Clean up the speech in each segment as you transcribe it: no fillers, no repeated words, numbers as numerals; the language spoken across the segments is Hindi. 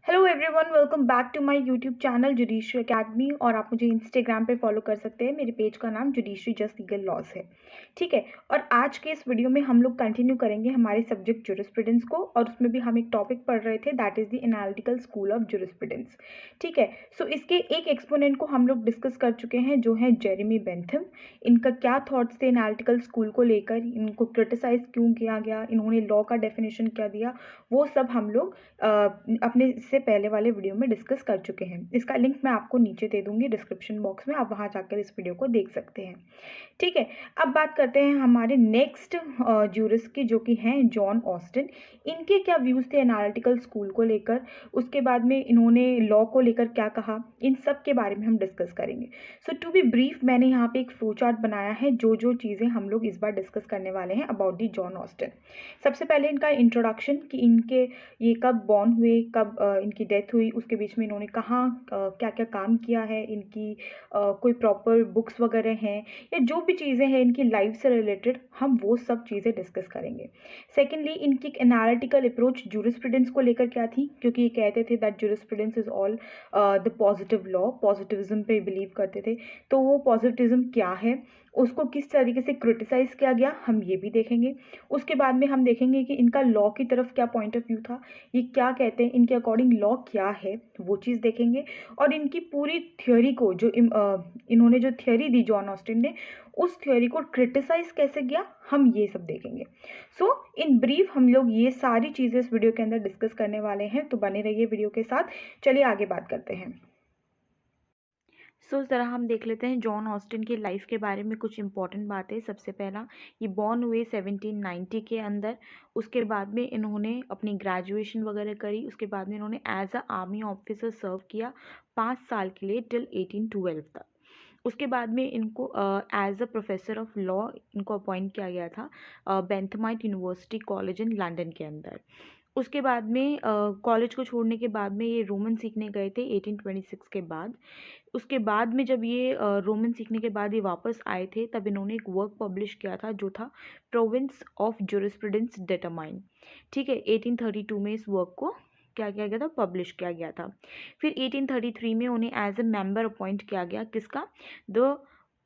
Hello everyone, welcome back to my YouTube channel Judiciary Academy. और आप मुझे इंस्टाग्राम पे फॉलो कर सकते हैं। मेरे पेज का नाम जुडिशरी जस्ट लीगल लॉज है। ठीक है। और आज के इस वीडियो में हम लोग कंटिन्यू करेंगे हमारे सब्जेक्ट जुरिस्प्रूडेंस को, और उसमें भी हम एक टॉपिक पढ़ रहे थे, that is the analytical school of jurisprudence. ठीक है। सो इसके एक एक्सपोनेंट को हम लोग डिस्कस कर चुके हैं, जो है जेरेमी बेंथम। इनका क्या थॉट्स थे एनालिटिकल स्कूल को लेकर, इनको क्रिटिसाइज क्यों किया गया, इन्होंने लॉ का डेफिनेशन क्या दिया, वो सब हम लोग अपने इससे पहले वाले वीडियो में डिस्कस कर चुके हैं। इसका लिंक मैं आपको नीचे दे दूंगी डिस्क्रिप्शन बॉक्स में, आप वहां जाकर इस वीडियो को देख सकते हैं। ठीक है। अब बात करते हैं हमारे नेक्स्ट जूरिस्ट की, जो कि हैं जॉन ऑस्टिन। इनके क्या व्यूज़ थे एनालिटिकल स्कूल को लेकर, उसके बाद में इन्होंने लॉ को लेकर क्या कहा, इन सब के बारे में हम डिस्कस करेंगे। सो टू बी ब्रीफ, मैंने यहाँ पे एक फ्लो चार्ट बनाया है, जो चीज़ें हम लोग इस बार डिस्कस करने वाले हैं अबाउट दी जॉन ऑस्टिन। सबसे पहले इनका इंट्रोडक्शन, कि इनके ये कब बॉर्न हुए, कब इनकी डेथ हुई, उसके बीच में इन्होंने कहाँ क्या क्या काम किया है, इनकी कोई प्रॉपर बुक्स वगैरह हैं, या जो भी चीज़ें हैं इनकी लाइफ से रिलेटेड, हम वो सब चीज़ें डिस्कस करेंगे। सेकेंडली, इनकी एनालिटिकल अप्रोच जूरिस्प्रूडेंस को लेकर क्या थी, क्योंकि ये कहते थे that jurisprudence is all the positive law, positivism पे बिलीव करते थे। तो वो पॉजिटिविज्म क्या है, उसको किस तरीके से क्रिटिसाइज किया गया, हम ये भी देखेंगे। उसके बाद में हम देखेंगे कि इनका लॉ की तरफ क्या पॉइंट ऑफ व्यू था, ये क्या कहते हैं, इनके अकॉर्डिंग लॉ क्या है, वो चीज़ देखेंगे। और इनकी पूरी थ्योरी को, जो इन्होंने जो थ्योरी दी जॉन ऑस्टिन ने, उस थ्योरी को क्रिटिसाइज कैसे किया, हम ये सब देखेंगे। सो इन ब्रीफ हम लोग ये सारी चीज़ें इस वीडियो के अंदर डिस्कस करने वाले हैं, तो बने रहिए वीडियो के साथ। चलिए आगे बात करते हैं। सो ज़रा हम देख लेते हैं जॉन ऑस्टिन की लाइफ के बारे में कुछ इंपॉर्टेंट बातें। सबसे पहला, ये बॉर्न हुए 1790 के अंदर। उसके बाद में इन्होंने अपनी ग्रेजुएशन वगैरह करी। उसके बाद में इन्होंने एज अ आर्मी ऑफिसर सर्व किया 5 साल के लिए, टिल 1812 तक। उसके बाद में इनको as a professor of law इनको अपॉइंट किया गया था Benthamite university college in London के अंदर। उसके बाद में कॉलेज को छोड़ने के बाद में ये रोमन सीखने गए थे 1826 के बाद। उसके बाद में जब ये रोमन सीखने के बाद ये वापस आए थे, तब इन्होंने एक वर्क पब्लिश किया था, जो था प्रोविंस ऑफ जुरिस्प्रूडेंस डिटरमाइन। ठीक है, 1832 में इस वर्क को क्या किया गया था, पब्लिश किया गया था। फिर 1833 में उन्हें एज ए मेंबर अपॉइंट किया गया, किसका, द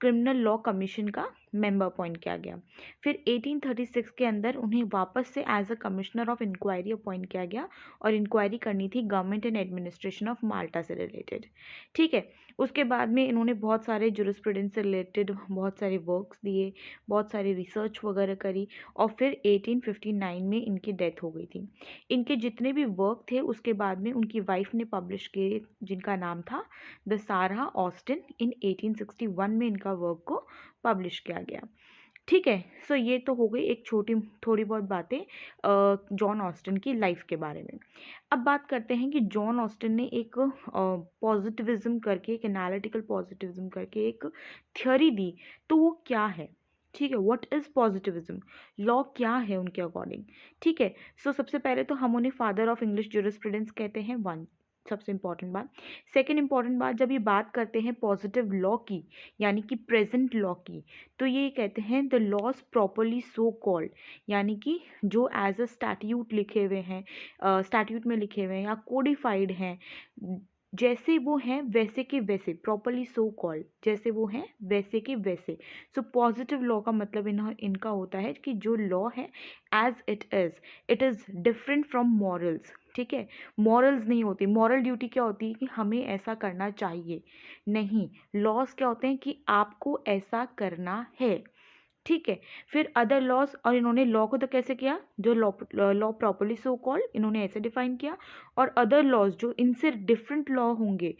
क्रिमिनल लॉ कमीशन का मेंबर अपॉइंट किया गया। फिर 1836 के अंदर उन्हें वापस से as a commissioner of inquiry appoint किया गया, और इंक्वायरी करनी थी government and administration of Malta से रिलेटेड। ठीक है। उसके बाद में इन्होंने बहुत सारे जुरिस्प्रूडेंस से रिलेटेड बहुत सारे वर्क्स दिए, बहुत सारी रिसर्च वगैरह करी, और फिर 1859 में इनकी डेथ हो गई थी। इनके जितने भी वर्क थे उसके बाद में उनकी वाइफ ने पब्लिश किए, जिनका नाम था द सारा ऑस्टिन। इन 1861 में इनका वर्क को पब्लिश किया गया। ठीक है। सो ये तो हो गई एक छोटी थोड़ी बहुत बातें जॉन ऑस्टिन की लाइफ के बारे में। अब बात करते हैं कि जॉन ऑस्टिन ने एक पॉजिटिविज्म करके, एक एनालिटिकल पॉजिटिविज्म करके एक थ्योरी दी, तो वो क्या है। ठीक है, व्हाट इज पॉजिटिविज्म, लॉ क्या है उनके अकॉर्डिंग। ठीक है। सो सबसे पहले तो हम उन्हें फादर ऑफ इंग्लिश जुरिस्प्रूडेंस कहते हैं, वन, सबसे इंपॉर्टेंट बात। सेकेंड इंपॉर्टेंट बात, जब ये बात करते हैं पॉजिटिव लॉ की, यानी कि प्रेजेंट लॉ की, तो ये कहते हैं the laws properly so called, यानी कि जो एज अ स्टैट्यूट लिखे हुए हैं, स्टैट्यूट में लिखे हुए हैं या कोडिफाइड हैं, जैसे वो हैं वैसे के वैसे, प्रॉपरली सो कॉल्ड, जैसे वो हैं वैसे के वैसे। सो पॉजिटिव लॉ का मतलब इनका होता है कि जो लॉ है as it is different from morals. ठीक है, मॉरल्स नहीं होती, मॉरल ड्यूटी क्या होती है कि हमें ऐसा करना चाहिए, नहीं, लॉज क्या होते हैं कि आपको ऐसा करना है। ठीक है। फिर अदर लॉज, और इन्होंने लॉ को तो कैसे किया, जो लॉ प्रॉपरली सो कॉल्ड इन्होंने ऐसे डिफाइन किया, और अदर लॉज जो इनसे डिफरेंट लॉ होंगे,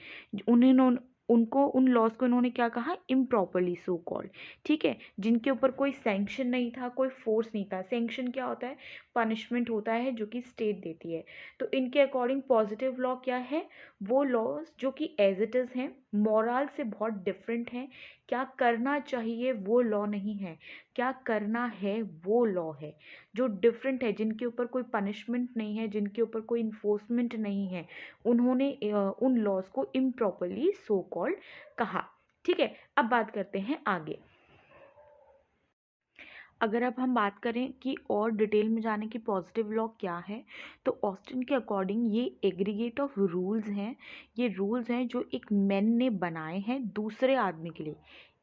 उन्हें उनको उन लॉज को इन्होंने क्या कहा, इम्प्रॉपरली सो कॉल्ड। ठीक है, जिनके ऊपर कोई सैंक्शन नहीं था, कोई फोर्स नहीं था। सैंक्शन क्या होता है, पनिशमेंट होता है जो कि स्टेट देती है। तो इनके अकॉर्डिंग पॉजिटिव लॉ क्या है, वो लॉज जो कि एज इट इज़ हैं, मॉरल से बहुत डिफरेंट हैं, क्या करना चाहिए वो लॉ नहीं है, क्या करना है वो लॉ है, जो डिफरेंट है, जिनके ऊपर कोई पनिशमेंट नहीं है, जिनके ऊपर कोई इन्फोर्समेंट नहीं है, उन्होंने उन लॉज को इम्प्रॉपरली सो कॉल्ड कहा। ठीक है। अब बात करते हैं आगे। अगर अब हम बात करें कि और डिटेल में जाने की पॉजिटिव लॉ क्या है, तो ऑस्टिन के अकॉर्डिंग ये एग्रीगेट ऑफ रूल्स हैं। ये रूल्स हैं जो एक मैन ने बनाए हैं दूसरे आदमी के लिए।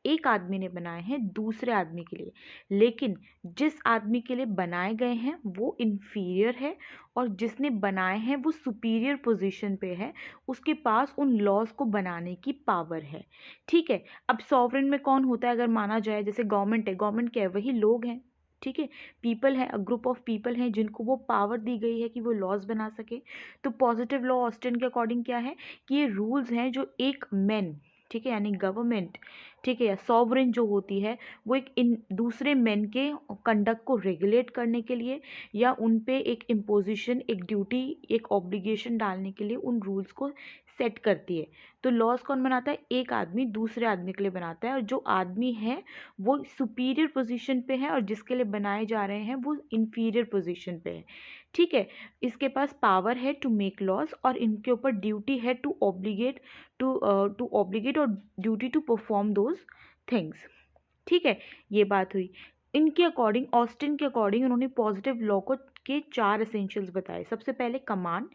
एक आदमी ने बनाए हैं दूसरे आदमी के लिए, लेकिन जिस आदमी के लिए बनाए गए हैं वो इन्फीरियर है, और जिसने बनाए हैं वो सुपीरियर पोजीशन पे है। उसके पास उन लॉज को बनाने की पावर है। ठीक है। अब सॉवरेन में कौन होता है, अगर माना जाए जैसे गवर्नमेंट है, गवर्नमेंट क्या है, वही लोग हैं। ठीक है। पीपल है, अ ग्रुप ऑफ पीपल हैं जिनको वो पावर दी गई है कि वो लॉज बना सके। तो पॉजिटिव लॉ ऑस्टिन के अकॉर्डिंग क्या है कि ये रूल्स हैं जो एक मैन, ठीक है, यानी गवर्नमेंट, ठीक है, या सॉवरेन जो होती है, वो एक इन दूसरे मैन के कंडक्ट को रेगुलेट करने के लिए या उन पे एक इम्पोजिशन, एक ड्यूटी, एक ऑब्लिगेशन डालने के लिए उन रूल्स को सेट करती है। तो लॉज कौन बनाता है, एक आदमी दूसरे आदमी के लिए बनाता है, और जो आदमी है वो सुपीरियर पोजीशन पे है और जिसके लिए बनाए जा रहे हैं वो इंफीरियर पोजीशन पे है। ठीक है। इसके पास पावर है टू मेक लॉज, और इनके ऊपर ड्यूटी है टू ऑब्लिगेट, टू ऑब्लिगेट और duty to perform those things. ठीक है। ये बात हुई। इनके अकॉर्डिंग, ऑस्टिन के अकॉर्डिंग, उन्होंने पॉजिटिव लॉ को के 4 एसेंशियल्स बताए। सबसे पहले कमांड,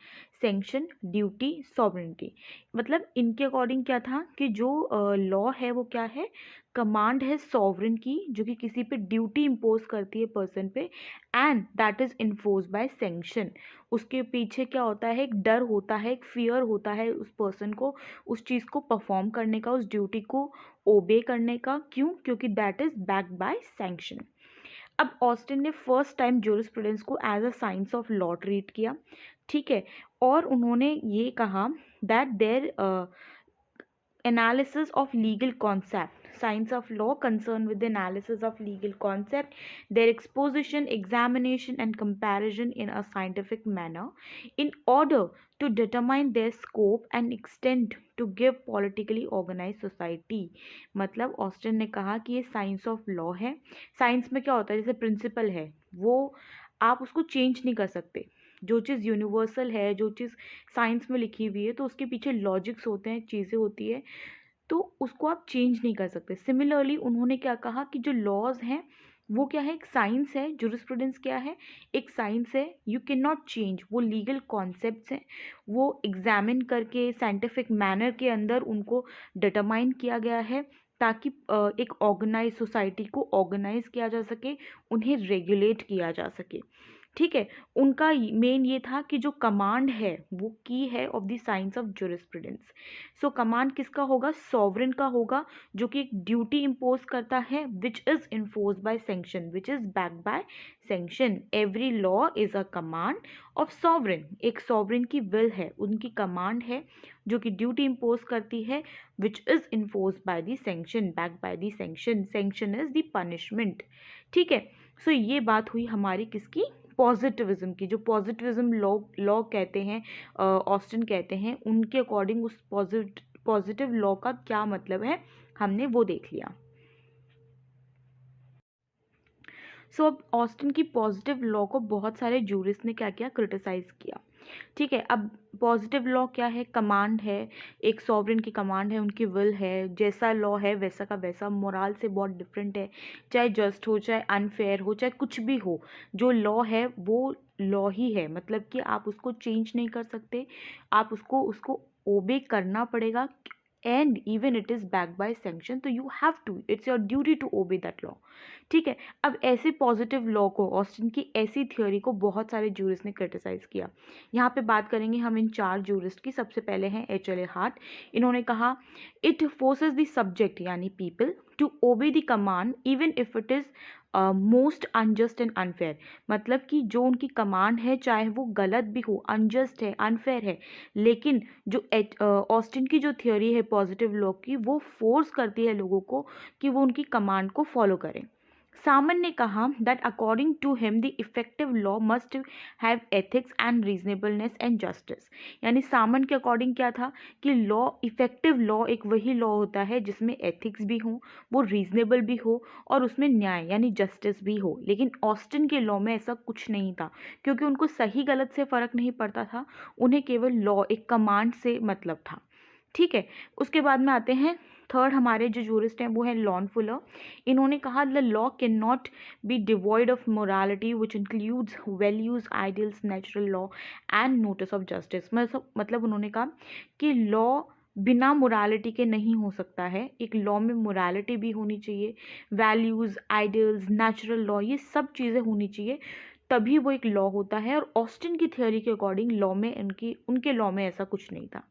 सैंक्शन, ड्यूटी, सॉवरेनिटी। मतलब इनके अकॉर्डिंग क्या था कि जो लॉ है वो क्या है, कमांड है सॉवरेन की जो कि किसी पे ड्यूटी इम्पोज करती है पर्सन पे, and that is enforce by sanction. उसके पीछे क्या होता है, एक डर होता है, एक फियर होता है उस पर्सन को उस चीज़ को परफॉर्म करने का, उस ड्यूटी को ओबे करने का। क्यों? क्योंकि that is backed by sanction. अब ऑस्टिन ने फर्स्ट टाइम ज्यूरिस्प्रूडेंस को as a science of law treat किया। ठीक है। और उन्होंने ये कहा that there analysis of legal concept, science of law concerned with the analysis of legal concept, their exposition, examination and comparison in a scientific manner in order to determine their scope and extent to give politically organized society। मतलब ऑस्टिन ने कहा कि ये साइंस ऑफ लॉ है। साइंस में क्या होता है, जैसे प्रिंसिपल है वो आप उसको चेंज नहीं कर सकते। जो चीज़ यूनिवर्सल है, जो चीज़ साइंस में लिखी हुई है, तो उसके पीछे लॉजिक्स होते हैं, चीज़ें होती है, तो उसको आप चेंज नहीं कर सकते। सिमिलरली उन्होंने क्या कहा कि जो लॉज हैं वो क्या है, एक साइंस है। जुरिस्प्रूडेंस क्या है, एक साइंस है। यू कैन नॉट चेंज, वो लीगल कॉन्सेप्ट्स हैं, वो एग्जामिन करके साइंटिफिक मैनर के अंदर उनको डिटरमाइन किया गया है ताकि एक ऑर्गेनाइज सोसाइटी को ऑर्गेनाइज किया जा सके, उन्हें रेगुलेट किया जा सके। ठीक है। उनका मेन ये था कि जो कमांड है वो की है of the science of jurisprudence. So command किसका होगा, सॉवरेन का होगा, जो कि एक ड्यूटी इम्पोज करता है which is enforce by sanction, which is backed by sanction. Every law is a command of sovereign. एक सॉवरेन की विल है, उनकी कमांड है जो कि ड्यूटी इम्पोज करती है which is enforce by the sanction, backed by the sanction. Sanction is the punishment. ठीक है। सो ये बात हुई हमारी किसकी, पॉजिटिविज्म की। जो पॉजिटिविज्म लॉ कहते हैं, ऑस्टिन कहते हैं, उनके अकॉर्डिंग उस पॉजिटिव लॉ का क्या मतलब है हमने वो देख लिया। सो अब ऑस्टिन की पॉजिटिव लॉ को बहुत सारे जूरिस्ट ने क्या किया, क्रिटिसाइज किया। ठीक है। अब पॉजिटिव लॉ क्या है, कमांड है, एक सॉवरेन की कमांड है, उनकी विल है, जैसा लॉ है वैसा का वैसा, मोराल से बहुत डिफरेंट है, चाहे जस्ट हो, चाहे अनफेयर हो, चाहे कुछ भी हो, जो लॉ है वो लॉ ही है। मतलब कि आप उसको चेंज नहीं कर सकते, आप उसको उसको ओबे करना पड़ेगा, and even it is backed by sanction, तो you have to, it's your duty to obey that law. ठीक है। अब ऐसे पॉजिटिव लॉ को, ऑस्टिन की ऐसी थ्योरी को बहुत सारे जूरिस्ट ने क्रिटिसाइज किया। यहाँ पे बात करेंगे हम इन 4 जूरिस्ट की। सबसे पहले हैं HLA हार्ट। इन्होंने कहा इट फोर्सेस द सब्जेक्ट यानी people to obey the command even if it is most unjust and unfair. मतलब कि जो उनकी कमांड है चाहे वो गलत भी हो, अनजस्ट है, अनफेयर है, लेकिन जो ऑस्टिन की जो थ्योरी है पॉजिटिव लॉ की, वो फोर्स करती है लोगों को कि वो उनकी कमांड को फॉलो करें। सामन ने कहा that according to him the effective law must have ethics and reasonableness and justice. यानी सामन के अकॉर्डिंग क्या था कि लॉ, इफेक्टिव लॉ एक वही लॉ होता है जिसमें एथिक्स भी हो, वो रीजनेबल भी हो और उसमें न्याय यानी जस्टिस भी हो। लेकिन ऑस्टिन के लॉ में ऐसा कुछ नहीं था, क्योंकि उनको सही गलत से फ़र्क नहीं पड़ता था, उन्हें केवल लॉ, एक कमांड से मतलब था। ठीक है। उसके बाद में आते हैं थर्ड, हमारे जो जूरिस्ट हैं वो हैं लॉन फुलर। इन्होंने कहा the law can not be devoid of morality which includes values, ideals, natural law and notice of justice. मतलब उन्होंने कहा कि लॉ बिना मोरालिटी के नहीं हो सकता है। एक लॉ में मोरालिटी भी होनी चाहिए, वैल्यूज, आइडियल्स, नेचुरल लॉ, ये सब चीज़ें होनी चाहिए, तभी वो एक लॉ होता है। और ऑस्टिन की थ्योरी के अकॉर्डिंग लॉ में उनके लॉ में ऐसा कुछ नहीं था।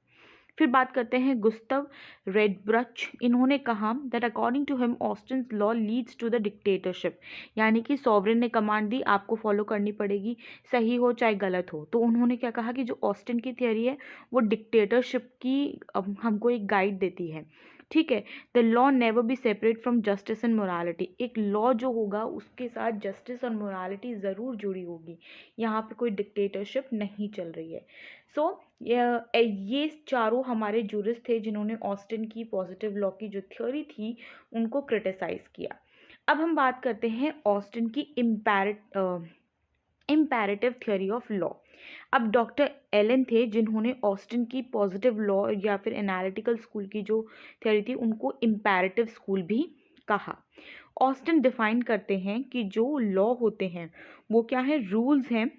फिर बात करते हैं गुस्तव रेडब्रच। इन्होंने कहा that according to him Austin's law leads to the dictatorship, यानी कि सॉवरेन ने कमांड दी, आपको फॉलो करनी पड़ेगी, सही हो चाहे गलत हो। तो उन्होंने क्या कहा कि जो ऑस्टिन की थियरी है वो डिक्टेटरशिप की हमको एक गाइड देती है। ठीक है। The law never be separate from justice and morality. एक लॉ जो होगा उसके साथ जस्टिस और मोरालिटी ज़रूर जुड़ी होगी, यहाँ पे कोई डिक्टेटरशिप नहीं चल रही है। सो ये चारों हमारे जूरिस्ट थे जिन्होंने ऑस्टिन की पॉजिटिव लॉ की जो थ्योरी थी उनको क्रिटिसाइज किया। अब हम बात करते हैं ऑस्टिन की इम्पेरेटिव थ्योरी ऑफ लॉ। अब डॉक्टर एलन थे जिन्होंने ऑस्टिन की पॉजिटिव लॉ या फिर एनालिटिकल स्कूल की जो थ्योरी थी उनको इम्पेरेटिव स्कूल भी कहा। ऑस्टिन डिफाइन करते हैं कि जो लॉ होते हैं वो क्या है, रूल्स हैं,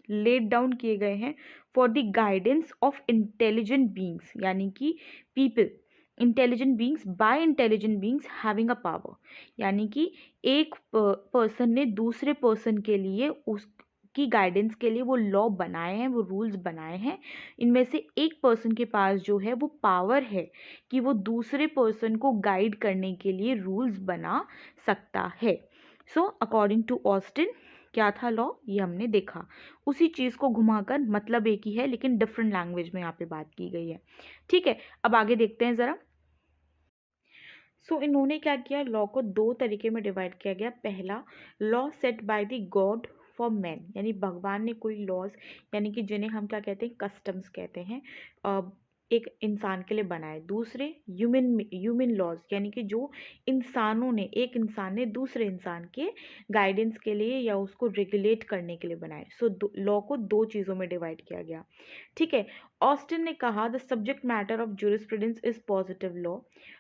लेड डाउन किए गए हैं for the guidance of intelligent beings, यानी कि people, intelligent beings by intelligent beings having a power, यानी कि एक पर्सन ने दूसरे पर्सन के लिए उसकी गाइडेंस के लिए वो लॉ बनाए हैं, वो रूल्स बनाए हैं। इनमें से एक पर्सन के पास जो है वो पावर है कि वो दूसरे पर्सन को गाइड करने के लिए रूल्स बना सकता है। सो अकॉर्डिंग टू ऑस्टिन क्या था लॉ, ये हमने देखा। उसी चीज़ को घुमाकर मतलब एक ही है लेकिन डिफरेंट लैंग्वेज में यहाँ पे बात की गई है। ठीक है, अब आगे देखते हैं ज़रा। इन्होंने क्या किया, लॉ को दो तरीके में डिवाइड किया गया। पहला, law set by the God for man, यानी भगवान ने कोई लॉज, यानी कि जिन्हें हम क्या कहते हैं, कस्टम्स कहते हैं, एक इंसान के लिए बनाए। दूसरे, ह्यूमन लॉज, यानी कि जो इंसानों ने, एक इंसान ने दूसरे इंसान के गाइडेंस के लिए या उसको रेगुलेट करने के लिए बनाए। लॉ को दो चीज़ों में डिवाइड किया गया। ठीक है। ऑस्टिन ने कहा the subject matter of jurisprudence is positive law,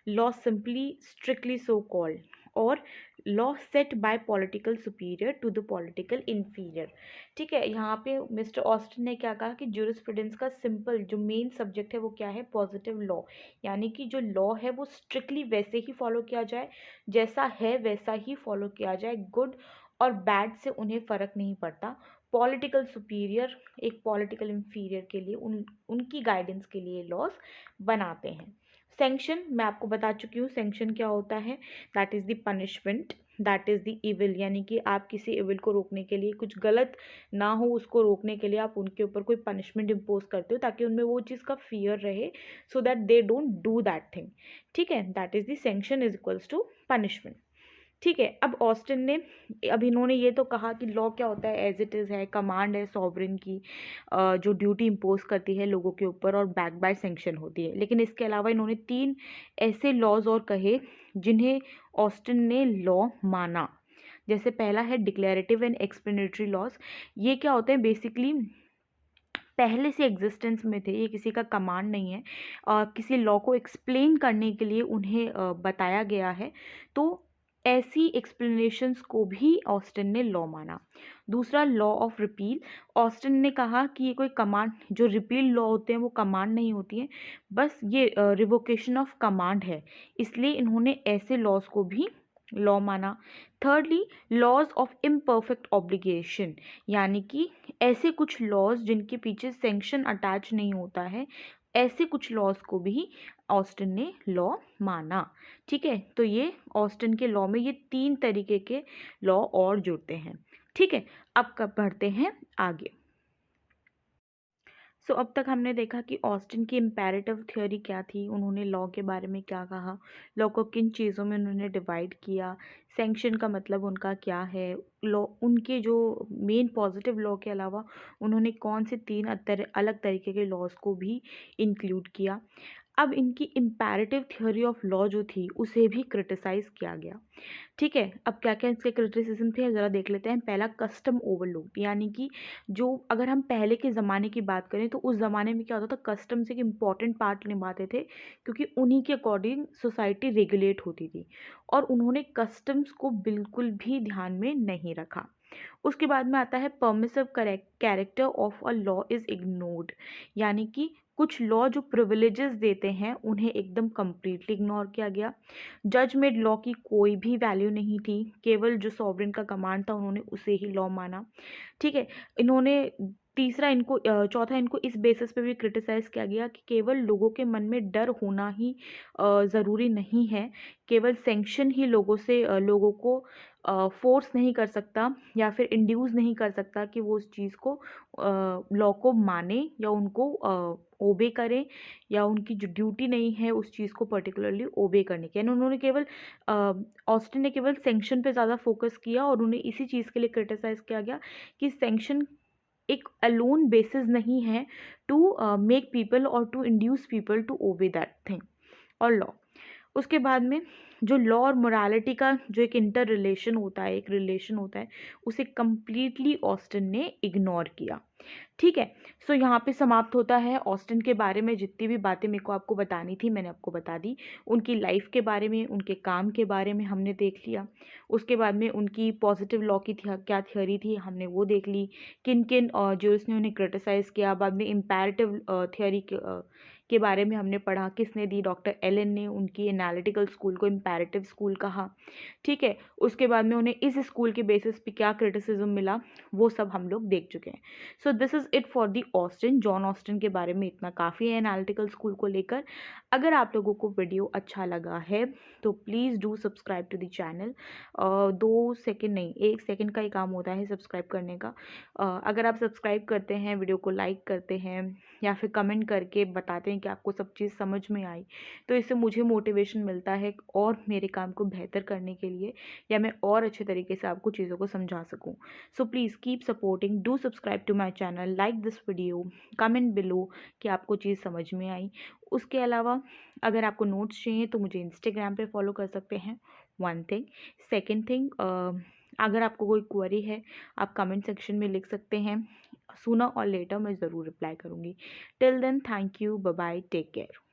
law simply strictly so called, और law set by political superior to the political inferior. ठीक है, यहाँ पे मिस्टर ऑस्टिन ने क्या कहा कि जूरिस्प्रूडेंस का सिंपल जो मेन सब्जेक्ट है वो क्या है, पॉजिटिव लॉ, यानी कि जो लॉ है वो स्ट्रिक्टली वैसे ही फॉलो किया जाए, जैसा है वैसा ही फॉलो किया जाए। गुड और बैड से उन्हें फ़र्क नहीं पड़ता। पॉलिटिकल सुपीरियर एक पॉलिटिकल इंफीरियर के लिए उनकी गाइडेंस के लिए लॉज बनाते हैं। सैंक्शन मैं आपको बता चुकी हूँ, सैंक्शन क्या होता है, that is the punishment, that is the evil, यानी कि आप किसी इविल को रोकने के लिए, कुछ गलत ना हो उसको रोकने के लिए आप उनके ऊपर कोई पनिशमेंट इम्पोज करते हो ताकि उनमें वो चीज़ का फियर रहे, so that they don't do that thing. ठीक है, that is the sanction is equals to punishment. ठीक है, अब ऑस्टिन ने, अब इन्होंने ये तो कहा कि लॉ क्या होता है, एज इट इज़ है, कमांड है सॉवरेन की, जो ड्यूटी इम्पोज करती है लोगों के ऊपर और बैक बाय सैंक्शन होती है। लेकिन इसके अलावा इन्होंने तीन ऐसे लॉज और कहे जिन्हें ऑस्टिन ने लॉ माना। जैसे पहला है डिक्लेरेटिव एंड एक्सप्लेनेटरी लॉज। ये क्या होते हैं, बेसिकली पहले से एग्जिस्टेंस में थे, ये किसी का कमांड नहीं है, किसी लॉ को एक्सप्लेन करने के लिए उन्हें बताया गया है, तो ऐसी एक्सप्लेनेशंस को भी ऑस्टिन ने लॉ माना। दूसरा, लॉ ऑफ रिपील। ऑस्टिन ने कहा कि ये कोई कमांड, जो रिपील लॉ होते हैं वो कमांड नहीं होती हैं, बस ये रिवोकेशन ऑफ कमांड है, इसलिए इन्होंने ऐसे लॉज को भी लॉ माना। Thirdly, laws of imperfect obligation, यानी कि ऐसे कुछ लॉज जिनके पीछे सैंक्शन अटैच नहीं होता है, ऐसे कुछ लॉज को भी ऑस्टिन ने लॉ माना। ठीक है, तो ये ऑस्टिन के लॉ में ये तीन तरीके के लॉ और जुड़ते हैं। ठीक है, अब कब बढ़ते हैं आगे। अब तक हमने देखा कि ऑस्टिन की इम्पेरेटिव थ्योरी क्या थी, उन्होंने लॉ के बारे में क्या कहा, लॉ को किन चीज़ों में उन्होंने डिवाइड किया, सैंक्शन का मतलब उनका क्या है, लॉ उनके जो मेन पॉजिटिव लॉ के अलावा उन्होंने कौन से तीन अलग तरीके के लॉज को भी इंक्लूड किया। अब इनकी इम्पेरेटिव थ्योरी ऑफ लॉ जो थी उसे भी क्रिटिसाइज़ किया गया। ठीक है, अब क्या-क्या इसके क्रिटिसिज़्म थे ज़रा देख लेते हैं। पहला, कस्टम ओवरलोड, यानी कि जो अगर हम पहले के ज़माने की बात करें तो उस ज़माने में क्या होता था, कस्टम्स एक इम्पॉर्टेंट पार्ट निभाते थे क्योंकि उन्हीं के अकॉर्डिंग सोसाइटी रेगुलेट होती थी और उन्होंने कस्टम्स को बिल्कुल भी ध्यान में नहीं रखा। उसके बाद में आता है permissive character of a law is ignored, यानी कि कुछ लॉ जो प्रिविलेजेस देते हैं उन्हें एकदम कंप्लीटली इग्नोर किया गया। जज मेड लॉ की कोई भी वैल्यू नहीं थी, केवल जो सॉवरेन का कमांड था उन्होंने उसे ही लॉ माना। ठीक है, इन्होंने तीसरा इनको चौथा, इनको इस बेसिस पे भी क्रिटिसाइज़ किया गया कि केवल लोगों के मन में डर होना ही ज़रूरी नहीं है, केवल सैंक्शन ही लोगों को फ़ोर्स नहीं कर सकता या फिर इंड्यूस नहीं कर सकता कि वो उस चीज़ को लॉ को माने या उनको ओबे करें, या उनकी जो ड्यूटी नहीं है उस चीज़ को पर्टिकुलरली ओबे करने की। यानी उन्होंने केवल ऑस्टिन ने केवल सैंक्शन पे ज़्यादा फोकस किया और उन्हें इसी चीज़ के लिए क्रिटिसाइज़ किया गया कि सैंक्शन एक अलोन बेसिस नहीं है टू मेक पीपल और to induce people to obey that thing और लॉ। उसके बाद में जो लॉ और मोरालिटी का जो एक इंटर रिलेशन होता है, एक रिलेशन होता है, उसे कंप्लीटली ऑस्टिन ने इग्नोर किया। ठीक है, सो यहाँ पे समाप्त होता है ऑस्टिन के बारे में जितनी भी बातें मेरे को आपको बतानी थी मैंने आपको बता दी। उनकी लाइफ के बारे में, उनके काम के बारे में हमने देख लिया। उसके बाद में उनकी पॉजिटिव लॉ की क्या थ्योरी थी हमने वो देख ली। किन किन जो इसने उन्हें क्रिटिसाइज़ किया। बाद में इम्पेरेटिव थ्योरी के बारे में हमने पढ़ा, किसने दी, डॉक्टर एलन ने। उनकी एनालिटिकल स्कूल को इम्पेरेटिव स्कूल कहा। ठीक है, उसके बाद में उन्हें इस स्कूल के बेसिस पे क्या क्रिटिसिज्म मिला वो सब हम लोग देख चुके हैं। So this is it for the Austin. John Austin के बारे में इतना काफ़ी है एनालिटिकल स्कूल को लेकर। अगर आप लोगों को वीडियो अच्छा लगा है तो please do subscribe to the channel. 2 second नहीं, 1 सेकंड का ही काम होता है सब्सक्राइब करने का। अगर आप सब्सक्राइब करते हैं, वीडियो को लाइक करते हैं या फिर कमेंट करके बताते हैं कि आपको सब चीज़ समझ में आई, तो इससे मुझे मोटिवेशन मिलता है और मेरे काम को बेहतर करने के लिए, या मैं और अच्छे तरीके से आपको चीज़ों को समझा सकूँ। So please keep supporting, do subscribe to my channel, like this video, comment below कि आपको चीज़ समझ में आई। उसके अलावा अगर आपको नोट्स चाहिए तो मुझे इंस्टाग्राम पे फॉलो कर सकते हैं, वन थिंग। सेकेंड थिंग, अगर आपको कोई क्वेरी है आप कमेंट सेक्शन में लिख सकते हैं। सूनर और लेटर मैं ज़रूर रिप्लाई करूँगी। Till then, thank you, bye bye, take care.